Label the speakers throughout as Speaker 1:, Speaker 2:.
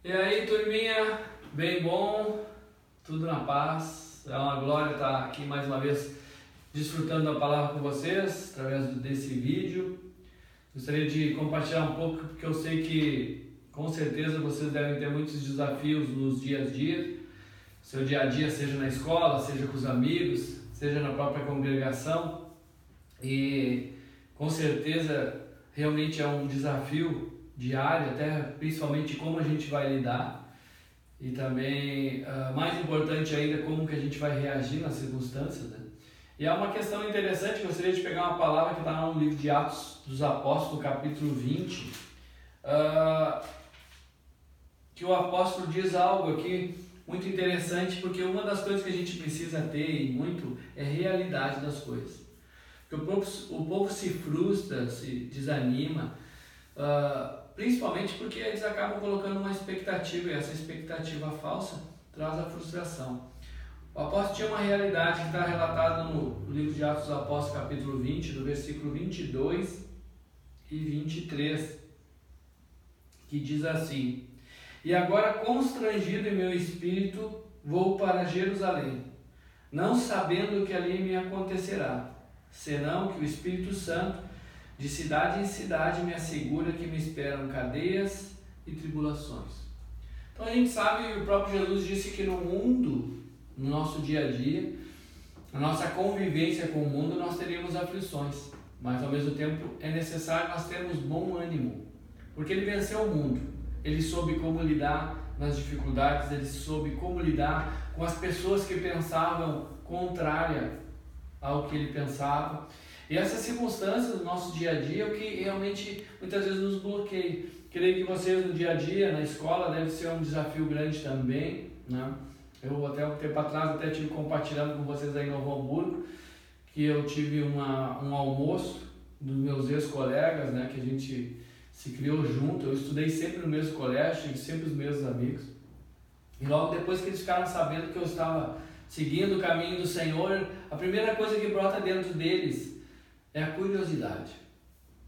Speaker 1: E aí, turminha, bem bom, tudo na paz, é uma glória estar aqui mais uma vez desfrutando da palavra com vocês, através desse vídeo. Gostaria de compartilhar um pouco, porque eu sei que com certeza vocês devem ter muitos desafios nos dias a dia, seu dia a dia, seja na escola, seja com os amigos, seja na própria congregação, e com certeza realmente é um desafio diário, até principalmente como a gente vai lidar, e também, mais importante ainda, como que a gente vai reagir nas circunstâncias, né? E é uma questão interessante, gostaria de pegar uma palavra que está no livro de Atos dos Apóstolos, capítulo 20, que o apóstolo diz algo aqui muito interessante, porque uma das coisas que a gente precisa ter, e muito, é realidade das coisas. Porque o povo se frustra, se desanima, principalmente porque eles acabam colocando uma expectativa, e essa expectativa falsa traz a frustração. O apóstolo tinha uma realidade que está relatada no livro de Atos dos Apóstolos, capítulo 20, do versículo 22 e 23, que diz assim: "E agora, constrangido em meu espírito, vou para Jerusalém, não sabendo o que ali me acontecerá, senão que o Espírito Santo de cidade em cidade me assegura que me esperam cadeias e tribulações." Então a gente sabe, e o próprio Jesus disse que no mundo, no nosso dia a dia, na nossa convivência com o mundo, nós teríamos aflições, mas ao mesmo tempo é necessário nós termos bom ânimo, porque ele venceu o mundo, ele soube como lidar nas dificuldades, ele soube como lidar com as pessoas que pensavam contrária ao que ele pensava. E essas circunstâncias do nosso dia a dia é o que realmente muitas vezes nos bloqueia. Creio que vocês no dia a dia, na escola, deve ser um desafio grande também, né? Eu até um tempo atrás tive compartilhando com vocês aí em Novo Hamburgo, que eu tive um almoço dos meus ex-colegas, né? Que a gente se criou junto. Eu estudei sempre no mesmo colégio, tive sempre os mesmos amigos. E logo depois que eles ficaram sabendo que eu estava seguindo o caminho do Senhor, a primeira coisa que brota dentro deles é a curiosidade.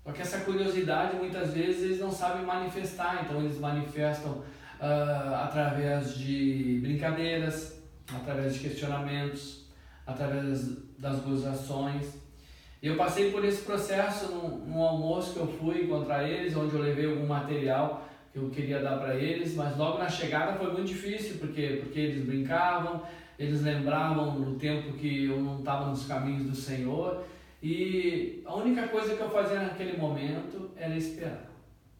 Speaker 1: Só que essa curiosidade muitas vezes eles não sabem manifestar, então eles manifestam através de brincadeiras, através de questionamentos, através das gozações. E eu passei por esse processo num almoço que eu fui encontrar eles, onde eu levei algum material que eu queria dar para eles, mas logo na chegada foi muito difícil, porque eles brincavam, eles lembravam do tempo que eu não estava nos caminhos do Senhor. E a única coisa que eu fazia naquele momento era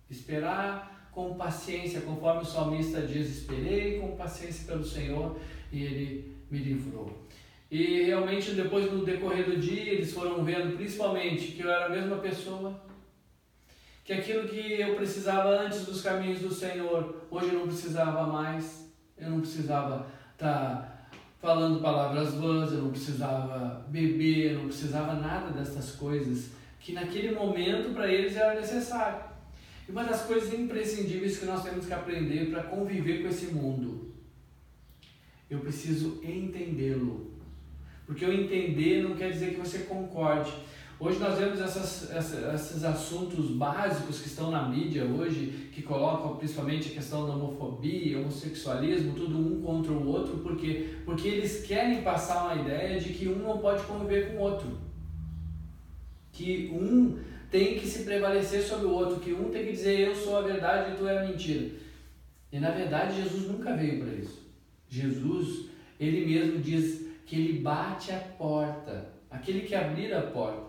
Speaker 1: esperar com paciência, conforme o salmista diz: "Esperei com paciência pelo Senhor e Ele me livrou." E realmente depois, no decorrer do dia, eles foram vendo principalmente que eu era a mesma pessoa, que aquilo que eu precisava antes dos caminhos do Senhor, hoje eu não precisava mais, eu não precisava estar falando palavras vãs, eu não precisava beber, eu não precisava nada dessas coisas que naquele momento para eles era necessário. E uma das coisas imprescindíveis que nós temos que aprender para conviver com esse mundo, eu preciso entendê-lo, porque eu entender não quer dizer que você concorde. Hoje nós vemos esses assuntos básicos que estão na mídia hoje, que colocam principalmente a questão da homofobia, homossexualismo, tudo um contra o outro, porque eles querem passar uma ideia de que um não pode conviver com o outro, que um tem que se prevalecer sobre o outro, que um tem que dizer: "Eu sou a verdade e tu é a mentira." E na verdade Jesus nunca veio para isso. Jesus, ele mesmo diz que ele bate a porta, aquele que abrir a porta,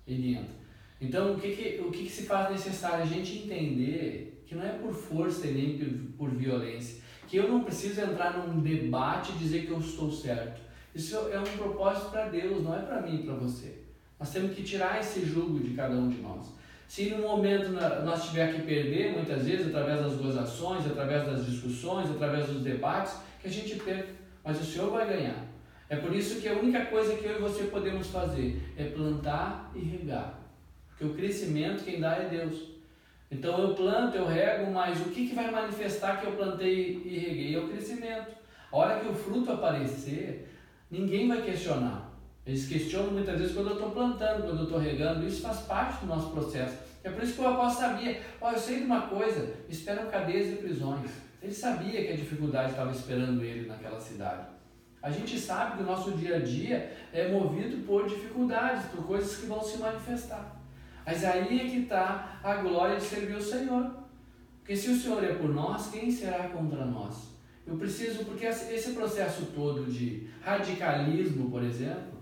Speaker 1: ele entra. Então, o que se faz necessário? A gente entender que não é por força e nem por violência, que eu não preciso entrar num debate e dizer que eu estou certo. Isso é um propósito para Deus, não é para mim e para você. Nós temos que tirar esse jugo de cada um de nós. Se no momento nós tiver que perder, muitas vezes, através das gozações, através das discussões, através dos debates, que a gente perca, mas o Senhor vai ganhar. É por isso que a única coisa que eu e você podemos fazer é plantar e regar. Porque o crescimento quem dá é Deus. Então eu planto, eu rego, mas o que vai manifestar que eu plantei e reguei? É o crescimento. A hora que o fruto aparecer, ninguém vai questionar. Eles questionam muitas vezes quando eu estou plantando, quando eu estou regando. Isso faz parte do nosso processo. É por isso que o apóstolo sabia, eu sei de uma coisa, esperam cadeias e prisões. Ele sabia que a dificuldade estava esperando ele naquela cidade. A gente sabe que o nosso dia a dia é movido por dificuldades, por coisas que vão se manifestar. Mas aí é que está a glória de servir o Senhor. Porque se o Senhor é por nós, quem será contra nós? Eu preciso, porque esse processo todo de radicalismo, por exemplo,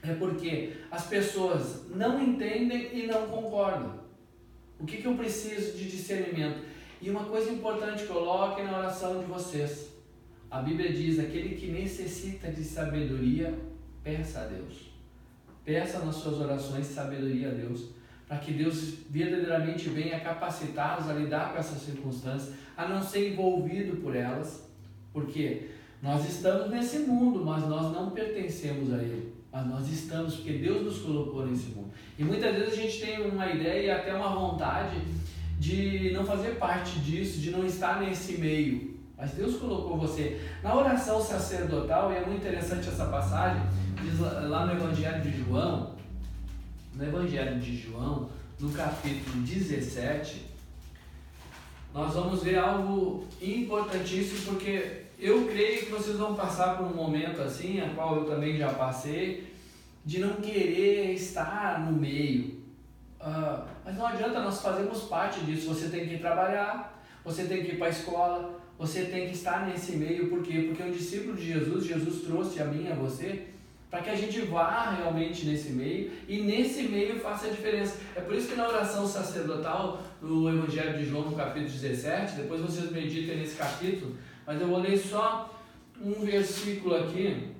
Speaker 1: é porque as pessoas não entendem e não concordam. O que eu preciso de discernimento? E uma coisa importante, coloquem na oração de vocês. A Bíblia diz, aquele que necessita de sabedoria, peça a Deus. Peça nas suas orações sabedoria a Deus, para que Deus verdadeiramente venha capacitá-los a lidar com essas circunstâncias, a não ser envolvido por elas, porque nós estamos nesse mundo, mas nós não pertencemos a ele, mas nós estamos porque Deus nos colocou nesse mundo. E muitas vezes a gente tem uma ideia e até uma vontade de não fazer parte disso, de não estar nesse meio, mas Deus colocou você. Na oração sacerdotal, e é muito interessante essa passagem, diz lá no Evangelho de João, no capítulo 17, nós vamos ver algo importantíssimo, porque eu creio que vocês vão passar por um momento assim, a qual eu também já passei, de não querer estar no meio. Mas não adianta, nós fazemos parte disso. Você tem que trabalhar, você tem que ir para a escola, você tem que estar nesse meio. Por quê? Porque o discípulo de Jesus trouxe a mim e a você para que a gente vá realmente nesse meio e nesse meio faça a diferença. É por isso que na oração sacerdotal, no Evangelho de João, no capítulo 17, depois vocês meditem nesse capítulo, mas eu vou ler só um versículo aqui,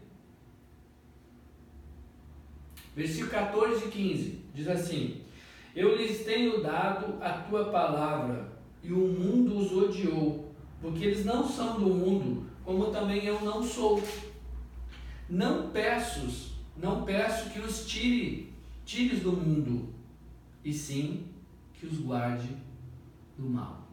Speaker 1: versículo 14 e 15, diz assim: eu lhes tenho dado a tua palavra, e o mundo os odiou, porque eles não são do mundo, como também eu não sou. Não peço que os tires do mundo, e sim que os guarde do mal.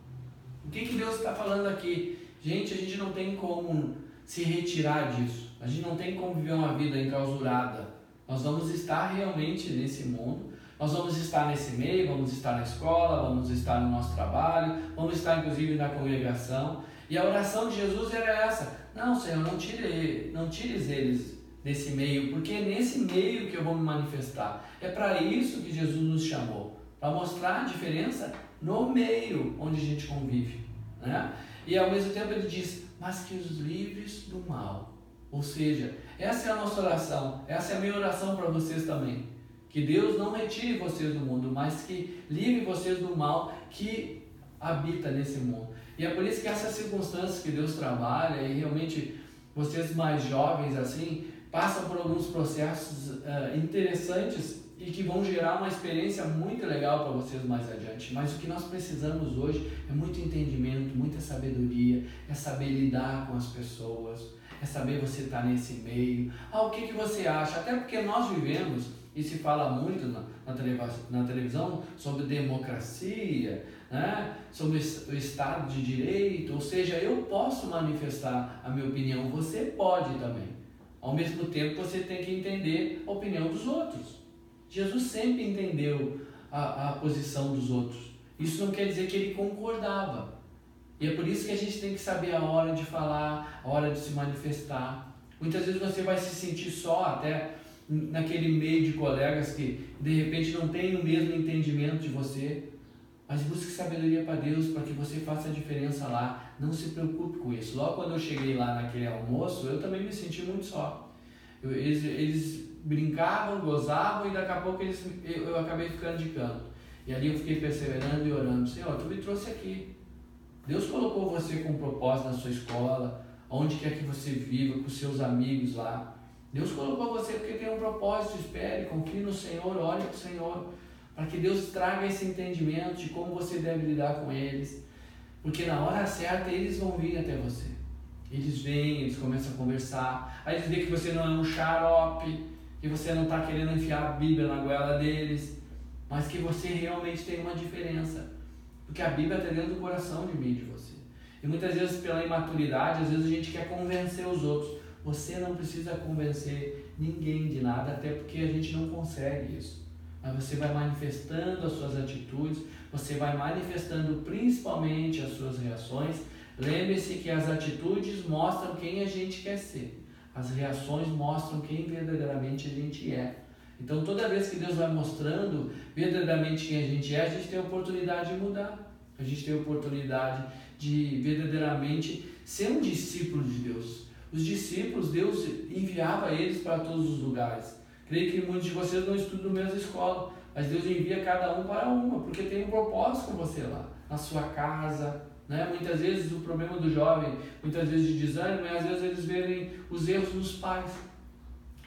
Speaker 1: O que Deus está falando aqui? Gente, a gente não tem como se retirar disso. A gente não tem como viver uma vida enclausurada. Nós vamos estar realmente nesse mundo. Nós vamos estar nesse meio, vamos estar na escola, vamos estar no nosso trabalho, vamos estar inclusive na congregação. E a oração de Jesus era essa: não, Senhor, não tires eles desse meio, porque é nesse meio que eu vou me manifestar. É para isso que Jesus nos chamou, para mostrar a diferença no meio onde a gente convive, né? E ao mesmo tempo ele diz, mas que os livres do mal. Ou seja, essa é a nossa oração, essa é a minha oração para vocês também. Que Deus não retire vocês do mundo, mas que livre vocês do mal que habita nesse mundo. E é por isso que essas circunstâncias que Deus trabalha, e realmente vocês mais jovens assim, passam por alguns processos interessantes e que vão gerar uma experiência muito legal para vocês mais adiante. Mas o que nós precisamos hoje é muito entendimento, muita sabedoria, é saber lidar com as pessoas, é saber você estar nesse meio. O que você acha? Até porque nós vivemos, e se fala muito na televisão sobre democracia, né? Sobre o Estado de Direito, ou seja, eu posso manifestar a minha opinião, você pode também. Ao mesmo tempo, você tem que entender a opinião dos outros. Jesus sempre entendeu a posição dos outros. Isso não quer dizer que ele concordava. E é por isso que a gente tem que saber a hora de falar, a hora de se manifestar. Muitas vezes você vai se sentir só, até naquele meio de colegas que de repente não tem o mesmo entendimento de você. Mas busque sabedoria para Deus, para que você faça a diferença lá. Não se preocupe com isso. Logo quando eu cheguei lá naquele almoço, eu também me senti muito só. Eles brincavam, gozavam, e daqui a pouco eu acabei ficando de canto. E ali eu fiquei perseverando e orando. Senhor, tu me trouxe aqui. Deus colocou você com um propósito na sua escola, onde quer que você viva, com seus amigos lá. Deus colocou você porque tem um propósito. Espere, confie no Senhor, olhe para o Senhor, para que Deus traga esse entendimento de como você deve lidar com eles. Porque na hora certa eles vão vir até você. Eles vêm, eles começam a conversar. Aí eles veem que você não é um xarope, que você não está querendo enfiar a Bíblia na goela deles, mas que você realmente tem uma diferença. Porque a Bíblia está dentro do coração de mim e de você. E muitas vezes pela imaturidade, às vezes a gente quer convencer os outros. Você não precisa convencer ninguém de nada, até porque a gente não consegue isso. mas você vai manifestando as suas atitudes, você vai manifestando principalmente as suas reações. Lembre-se que as atitudes mostram quem a gente quer ser, as reações mostram quem verdadeiramente a gente é. Então toda vez que Deus vai mostrando verdadeiramente quem a gente tem a oportunidade de mudar, a gente tem a oportunidade de verdadeiramente ser um discípulo de Deus. Os discípulos, Deus enviava eles para todos os lugares. Creio que muitos de vocês não estudam na mesma escola, mas Deus envia cada um para uma, porque tem um propósito com você lá, na sua casa, né? Muitas vezes o problema do jovem, muitas vezes de desânimo, às vezes eles veem os erros dos pais.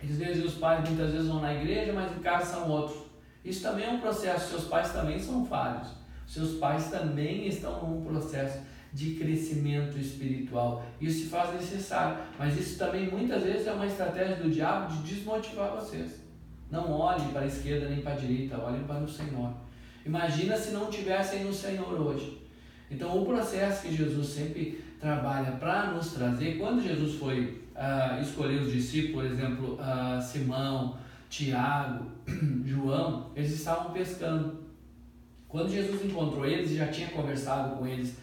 Speaker 1: Eles veem os pais, muitas vezes vão na igreja, mas em casa são outros. Isso também é um processo, seus pais também são falhos. Seus pais também estão num processo de crescimento espiritual. Isso se faz necessário, mas isso também muitas vezes é uma estratégia do diabo de desmotivar vocês. Não olhem para a esquerda nem para a direita, olhem para o Senhor. Imagina se não tivessem no Senhor hoje. Então o processo que Jesus sempre trabalha para nos trazer, quando Jesus foi escolher os discípulos, por exemplo, Simão, Tiago, João, eles estavam pescando. Quando Jesus encontrou eles e já tinha conversado com eles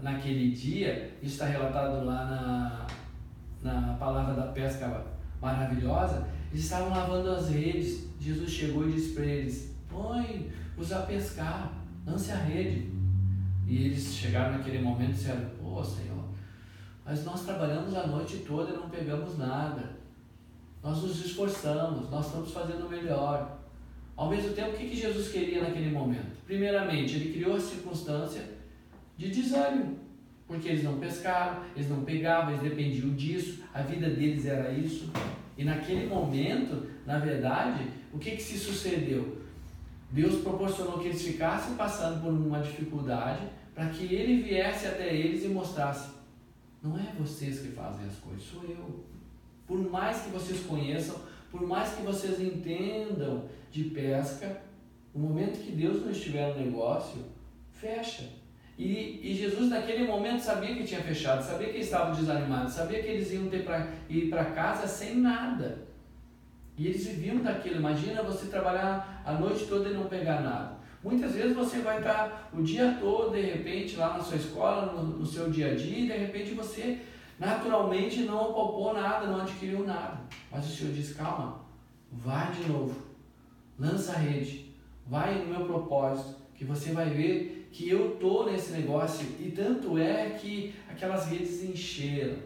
Speaker 1: naquele dia, isso está relatado lá na palavra da pesca maravilhosa, eles estavam lavando as redes. Jesus chegou e disse para eles: põe-os a pescar, lance a rede. E eles chegaram naquele momento e disseram: pô, Senhor, mas nós trabalhamos a noite toda e não pegamos nada. Nós nos esforçamos, nós estamos fazendo o melhor. Ao mesmo tempo, o que Jesus queria naquele momento? Primeiramente, ele criou a circunstância de desânimo, porque eles não pescaram, eles não pegavam, eles dependiam disso, a vida deles era isso. E naquele momento, na verdade, o que se sucedeu? Deus proporcionou que eles ficassem passando por uma dificuldade para que ele viesse até eles e mostrasse: não é vocês que fazem as coisas, sou eu. Por mais que vocês conheçam, por mais que vocês entendam de pesca, no momento que Deus não estiver no negócio, fecha. E Jesus naquele momento sabia que tinha fechado, sabia que eles estavam desanimados, sabia que eles iam ter ir para casa sem nada. E eles viviam daquilo. Imagina você trabalhar a noite toda e não pegar nada. Muitas vezes você vai estar o dia todo, de repente, lá na sua escola, no seu dia a dia, e de repente você naturalmente não apalpou nada, não adquiriu nada. Mas o Senhor diz: calma, vai de novo, lança a rede, vai no meu propósito, que você vai ver que eu estou nesse negócio. E tanto é que aquelas redes encheram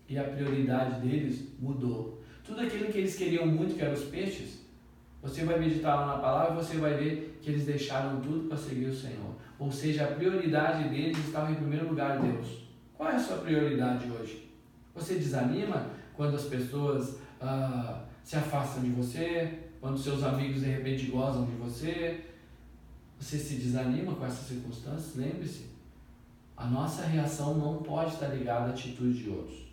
Speaker 1: e a prioridade deles mudou. Tudo aquilo que eles queriam muito, que eram os peixes, você vai meditar lá na palavra e você vai ver que eles deixaram tudo para seguir o Senhor. Ou seja, a prioridade deles estava em primeiro lugar Deus. Qual é a sua prioridade hoje? Você desanima quando as pessoas se afastam de você, quando seus amigos de repente gozam de você? Você se desanima com essas circunstâncias? Lembre-se, a nossa reação não pode estar ligada à atitude de outros.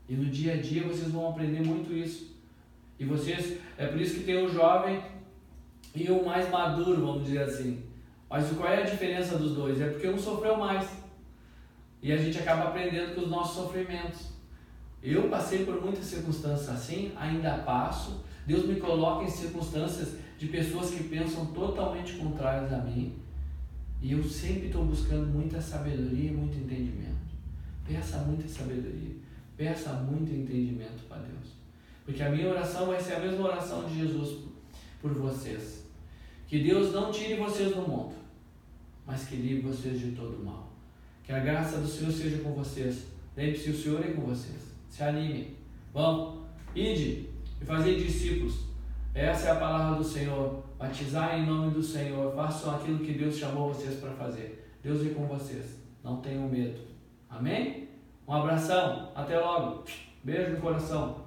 Speaker 1: E no dia a dia vocês vão aprender muito isso. E vocês, é por isso que tem o jovem e o mais maduro, vamos dizer assim. Mas qual é a diferença dos dois? É porque um sofreu mais. E a gente acaba aprendendo com os nossos sofrimentos. Eu passei por muitas circunstâncias assim, ainda passo. Deus me coloca em circunstâncias de pessoas que pensam totalmente contrárias a mim. E eu sempre estou buscando muita sabedoria e muito entendimento. Peça muita sabedoria. Peça muito entendimento para Deus. Porque a minha oração vai ser a mesma oração de Jesus por vocês. Que Deus não tire vocês do mundo, mas que livre vocês de todo mal. Que a graça do Senhor seja com vocês. Lembre-se, o Senhor é com vocês. Se anime. Vamos, ide e fazer discípulos. Essa é a palavra do Senhor. Batizar em nome do Senhor. Façam aquilo que Deus chamou vocês para fazer. Deus é com vocês. Não tenham medo. Amém? Um abração. Até logo. Beijo no coração.